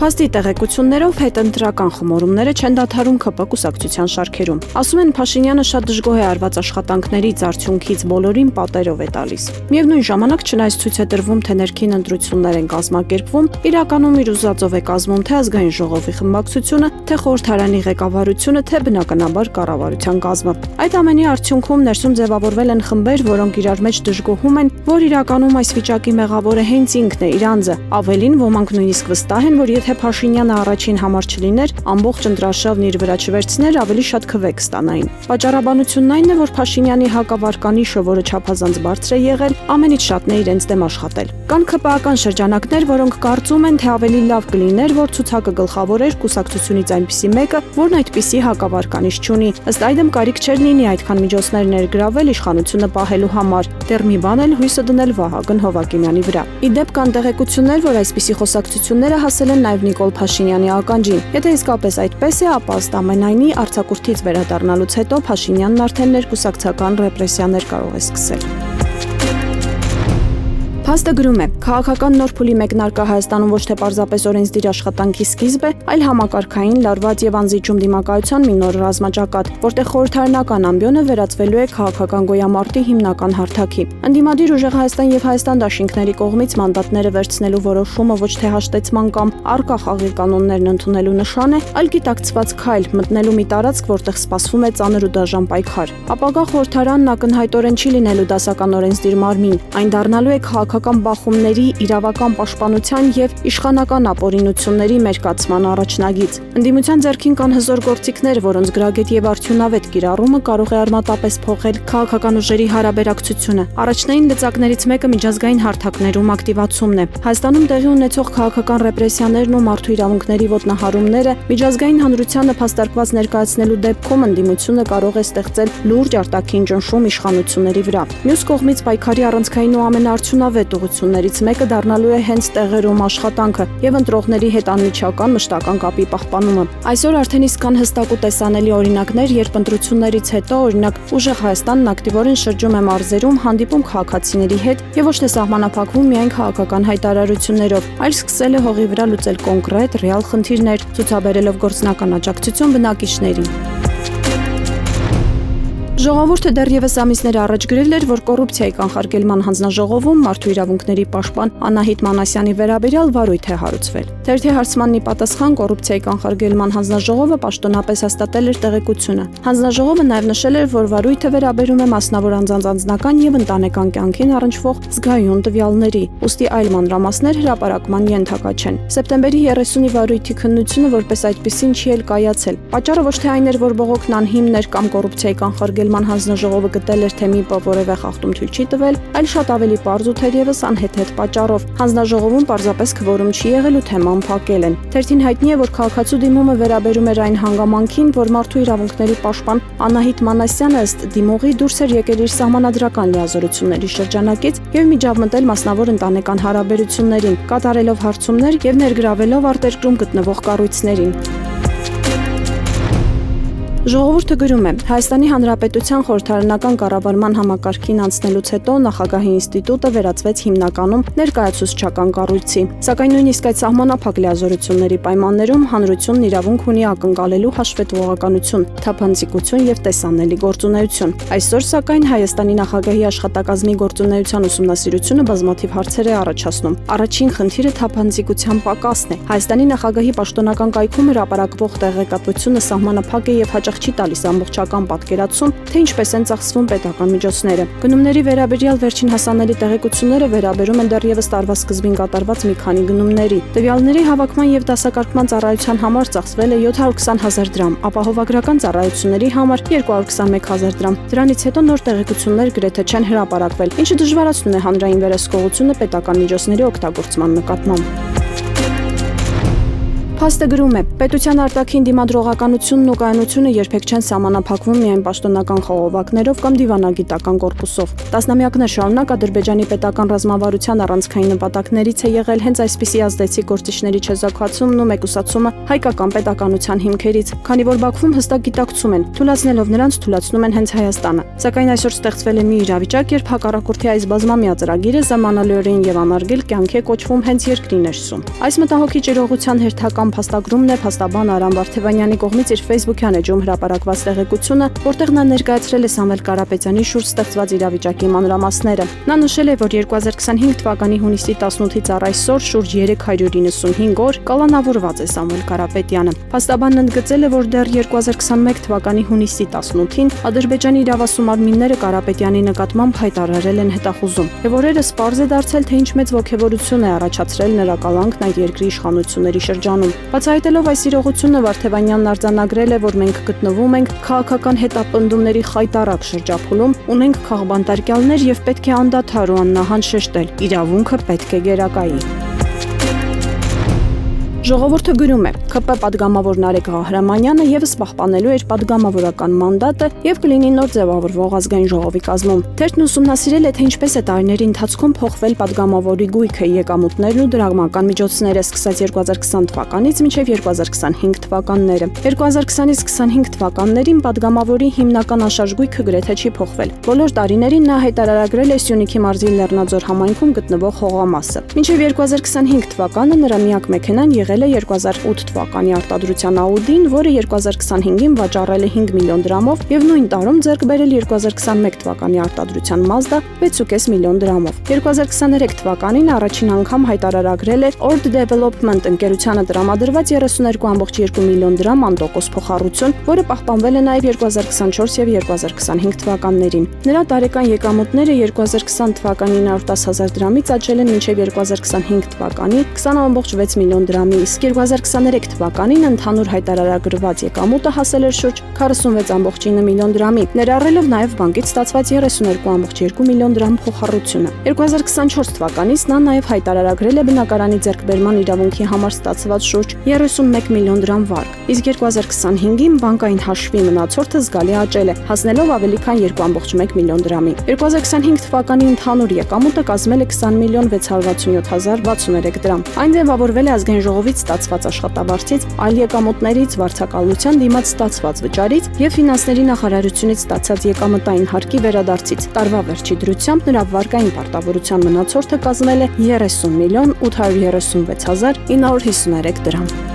Փաստի տեղեկություններով հետընտրական խմորումները չեն դադարում ՔՊ կուսակցության շարքերում։ Ասում են Փաշինյանը շատ դժգոհ է արված աշխատանքներից, արդյունքից բոլորին պատերով է տալիս։ Միևնույն ժամանակ չնայած ցույց է տրվում, թե ներքին ընտրություններ են կազմակերպվում, իրականում իր ուզածով է կազմում թե ազգային ժողովի խմբակցությունը, թե խորհրդարանի ղեկավարությունը, թե բնականաբար կառավարության կազմը։ Այդ ամենի արդյունքում ներսում ձևավորվել են խմբեր, որոնք իրար մեջ դժգոհում են, որ իրականում այս վիճակի մեղավորը հենց ինքն է, իր անձը։ Ավելին, ոմանք նույնիսկ վստահ են, որ եթե Փաշինյանը առաջին համար չլիներ, ամբողջ ընտրաշավն իր վրա չվերցներ, ավելի շատ քվե կստանային։ Պատճառաբանությունն այն է, որ Փաշինյանի հակավարկանիշը, որը չափազանց բարձր է եղել, ամենից շատն է իրենց դեմ աշխատել։ Կան ԿՊԱ-ական շրջանակներ, որոնք կարծում են, թե ավելի լավ կլիներ, որ ցուցակը գլխավորեր կուսակցությունից այնպիսի մեկը, որն այդպիսի հակավարկանիշ չունի։ Ըստ այդմ կարիք չէր լինի այդքան միջոցներ ներգրավել իշխանությունը պահելու համար։ Դեռ մի բան էլ հույսը դնել Վահագն Հովակիմյանի վրա։ Իդեպ կան տեղեկություններ, որ այսպիսի խոսակցությունները հասել են նաև Նիկոլ Փաշինյանի ականջին։ Եթե իսկապես այդպես է, ապա ըստ ամենայնի արձակուրդից վերադառնալուց հետո Փաշինյանն արդեն ներկուսակցական ռեպրեսիաներ կարող է սկսել։ Փաստը գրում է. քաղաքական նոր փուլի մեկնարկը Հայաստանում ոչ թե պարզապես օրենսդիր աշխատանքի սկիզբ է, այլ համակարգային, լարված եւ անզիջում դիմակայության մի նոր ռազմաճակատ, որտեղ խորհրդարանական ամբիոնը վերածվելու է քաղաքական գոյամարտի հիմնական հարթակի։ Ընդդիմադիր ուժեղ Հայաստան եւ Հայաստան դաշինքների կողմից մանդատները վերցնելու որոշումը ոչ թե հաշտեցման կամ առկա խաղի կանոններն ընդունելու նշան է, այլ գիտակցված քայլ մտնելու մի տարածք, որտեղ սպասվում է ծանր ու դաժան պայքար։ Ապագա խորհրդարանն ակնհայտորեն չի լինելու դասական օրենսդիր մարմին, այն դառնալու է քաղաքական բախումների, իրավական պաշտպանության եւ իշխանական ապօրինությունների մերկացման առաջնագիծ։ Ընդդիմության ձեռքին կան հզոր գործիքներ, որոնց գրագետ եւ արդյունավետ կիրառումը կարող է արմատապես փոխել քաղաքական ուժերի հարաբերակցությունը։ Առաջնային լծակներից մեկը միջազգային հարթակներում ակտիվացումն է։ Հայաստանում տեղի ունեցող քաղաքական ռեպրեսիաներն ու մարդու իրավունքների ոտնահարումները միջազգային հանրությանը փաստարկված ներկայացնելու դեպքում ընդդիմությունը կարող է ստեղծել լուրջ արտաքին ճնշում իշխանությունների վրա։ Մյուս կողմից պայքարի առանցքային ու ամենաարդյունավետ ուղղություններից մեկը դառնալու է հենց տեղերում աշխատանքը եւ ընտրողների հետ անմիջական մշտական կապի պահպանումը։ Այսօր արդեն իսկ կան հստակ ու տեսանելի օրինակներ, երբ ընտրություններից հետո, օրինակ, ուժեղ Հայաստանն ակտիվորեն շրջում է մարզերում, հանդիպում քաղաքացիների հետ եւ ոչ թե սահմանափակվում միայն քաղաքական հայտարարություններով, այլ սկսել է հողի վրա լուծել կոնկրետ, ռեալ խնդիրներ, ցուցաբերելով գործնական աջակցություն բնակիչներին։ Ժողովուրդը դեռևս ամիսներ առաջ գրել էր, որ կոռուպցիայի կանխարգելման հանձնաժողովում մարդու իրավունքների պաշտպան Անահիտ Մանասյանի վերաբերյալ վարույթ է հարուցվել։ Թերթի հարցմանն ի պատասխան կոռուպցիայի կանխարգելման հանձնաժողովը պաշտոնապես հաստատել էր տեղեկությունը։ Հանձնաժողովը նաև նշել էր, որ վարույթը վերաբերում է մասնավոր անձանց անձնական եւ ընտանեկան կյանքին առնչվող զգայուն տվյալների, ուստի այլ մանրամասներ հրապարակման ենթակա չեն։ Սեպտեմբերի 30-ի վարույթի քննությունը որպես այդպիսին չի էլ կայացել։ Պատճառը ոչ թե այն էր, որ բողոքն անհիմն էր կամ կոռուպցիայի կանխարգելման հանձնաժողովը գտել էր, թե մի որևէ խախտում թույլ չի տվել, այլ շատ ավելի պարզ ու թերևս անհեթեթ պատճառով։ Հանձնաժողովում պարզապես քվորում չի եղել ու թեման փակել են։ Թերթին հայտնի է, որ քաղաքացու դիմումը վերաբերում էր այն հանգամանքին, որ մարդու իրավունքների պաշտպան Անահիտ Մանասյանը ըստ դիմողի դուրս էր եկել իր սահմանադրական լիազորությունների շրջանակից եւ միջավմտել մասնավոր ընտանեկան հարաբերություններին, կատարելով հարցումներ եւ ներգրավելով արտերկրում գտնվող կառույցներին։ Ժողովուրդը գրում է. Հայաստանի Հանրապետության խորհրդարանական կառավարման համակարգին անցնելուց հետո նախագահի ինստիտուտը վերածվեց հիմնականում ներկայացուցչական կառույցի։ Սակայն նույնիսկ այդ սահմանափակ լիազորությունների պայմաններում հանրությունն իրավունք ունի ակնկալելու հաշվետվողականություն, թափանցիկություն եւ տեսանելի գործունեություն։ Այսօր սակայն Հայաստանի նախագահի աշխատակազմի գործունեության ուսումնասիրությունը բազմաթիվ հարցեր է առաջացնում։ Առաջին խնդիրը թափանցիկության պակասն է։ Հայաստանի նախագահի պաշտոնական կայքում հրապարակվող տեղեկատվությունը սահմանափակ է եւ չի տալիս ամբողջական պատկերացում, թե ինչպես են ծախսվում պետական միջոցները։ Գնումների վերաբերյալ վերջին հասանելի տեղեկությունները վերաբերում են դեռևս տարվա սկզբին կատարված մի քանի գնումների։ Տվյալների հավաքման եւ դասակարգման ծառայության համար ծախսվել է 720,000 դրամ, ապահովագրական ծառայությունների համար 221,000 դրամ։ Դրանից հետո նոր տեղեկություններ գրեթե չեն հրապարակվել, ինչը դժվարացնում է հանրային վերահսկողությունը պետական միջոցների օգտագործման նկատմամբ։ Փաստը գրում է. պետության արտաքին դիմադրողականությունն ու կայունությունը երբեք չեն սահմանափակվում միայն պաշտոնական խողովակներով կամ դիվանագիտական կորպուսով։ Տասնամյակներ շարունակ Ադրբեջանի պետական ռազմավարության առանցքային նպատակներից է եղել հենց այսպիսի ազդեցիկ գործիչների չեզոքացումն ու մեկուսացումը հայկական պետականության հիմքերից, քանի որ Բաքվում հստակ գիտակցում են, թուլացնելով նրանց թուլացնում են հենց Հայաստանը։ Սակայն այսօր ստեղծվել է մի իրավիճակ, երբ հակառակորդի այս բազմամյա ծրագիրը զարմանալիորեն եւ անարգել կյանք է կոչվում հենց երկրի ներսում։ Այս մտահոգիչ իրողության հերթական փաստագրումն է փաստաբան Արամ Վարդևանյանի կողմից իր Facebook-յան էջում հրապարակված տեղեկությունը, որտեղ նա ներկայացրել է Սամվել Կարապետյանի շուրջ ստեղծված իրավիճակի մանրամասները։ Նա նշել է, որ 2025 թվականի հունիսի 18-ից առ այսօր շուրջ 395 օր կալանավորված է Սամվել Կարապետյանը։ Փաստաբանն ընդգծել է, որ դեռ 2021 թվականի հունիսի 18-ին Ադրբեջանի իրավասու մարմինները Կարապետյանի նկատմամբ հայտարարել են հետախուզում, եւ օրերս պարզ է դարձել, թե ինչ մեծ ոգևորություն է առաջացրել նրա կալանքն այդ երկրի իշխանությունների շրջանում։ Բացահայտելով այս իրողությունը Վարդևանյանն արձանագրել է, որ մենք գտնվում ենք քաղաքական հետապնդումների խայտառակ շրջափուլում, ունենք քաղբանտարկյալներ եւ պետք է անդադար ու աննահանջ շեշտել. իրավունքը պետք է գերակայի։ Ժողովուրդը գրում է. ՔՊ պատգամավոր Նարեկ Ղահրամանյանը եւս պահպանելու էր պատգամավորական մանդատը եւ կլինի նոր ձևավորվող ազգային ժողովի կազմում։ Թերթն ուսումնասիրել է, թե ինչպես է տարիների ընթացքում փոխվել պատգամավորի գույքը, եկամուտներն ու դրամական միջոցները սկսած 2020 թվականից մինչև 2025 թվականները։ 2020-ից 25 թվականներին պատգամավորի հիմնական անշարժ գույքը գրեթե չի փոխվել։ Բոլոր տարիներին նա հայտարարագրել է Սյունիքի մարզի Լեռնաձոր համայնքում գտնվող հողամասը։ Մինչև 2025 թվականը նրա միակ մեքենան եղել է 2008 թվականի արտադրության Audi-ն, որը 2025-ին վաճառել է 5 միլիոն դրամով եւ նույն տարում ձեռք բերել 2021 թվականի արտադրության Mazda 6.5 միլիոն դրամով։ 2023 թվականին առաջին անգամ հայտարարագրել է Ord Development ընկերությանը տրամադրված 32.2 միլիոն դրամ անտոկոս փոխառություն, որը պահպանվել է նաեւ 2024 եւ 2025 թվականներին։ Նրա տարեկան եկամուտները 2020 թվականի 910.000 դրամից աճել են մինչև 2025 թվականի 20.6 միլիոն դրամի, իսկ 2023 թվականին ընդհանուր հայտարարագրված եկամուտը հասել էր շուրջ 46.9 միլիոն դրամի, ներառելով նաև բանկից ստացված 32.2 միլիոն դրամ փոխառությունը։ 2024 թվականից նա նաև հայտարարագրել է բնակարանի ձեռքբերման իրավունքի համար ստացված շուրջ 31 միլիոն դրամ վարկ, իսկ 2025-ին բանկային հաշվի մնացորդը զգալի աճել է, հասնելով ավելի քան 2.1 միլիոն դրամի։ 2025 թվականի ընդհանուր եկամուտը կազմել է 20 միլիոն 667.063 դրամ։ Այն ձևավորվել է ազգային ժողովից ստացված աշխատավարձից, այլ եկամուտներից, վարձակալության դիմաց ստացված վճարից եւ ֆինանսների նախարարությունից ստացած եկամտային հարկի վերադարձից։ Տարվա վերջի դրությամբ նրա վարկային պարտավորության մնացորդը կազմել է 30 միլիոն 836.953 դրամ։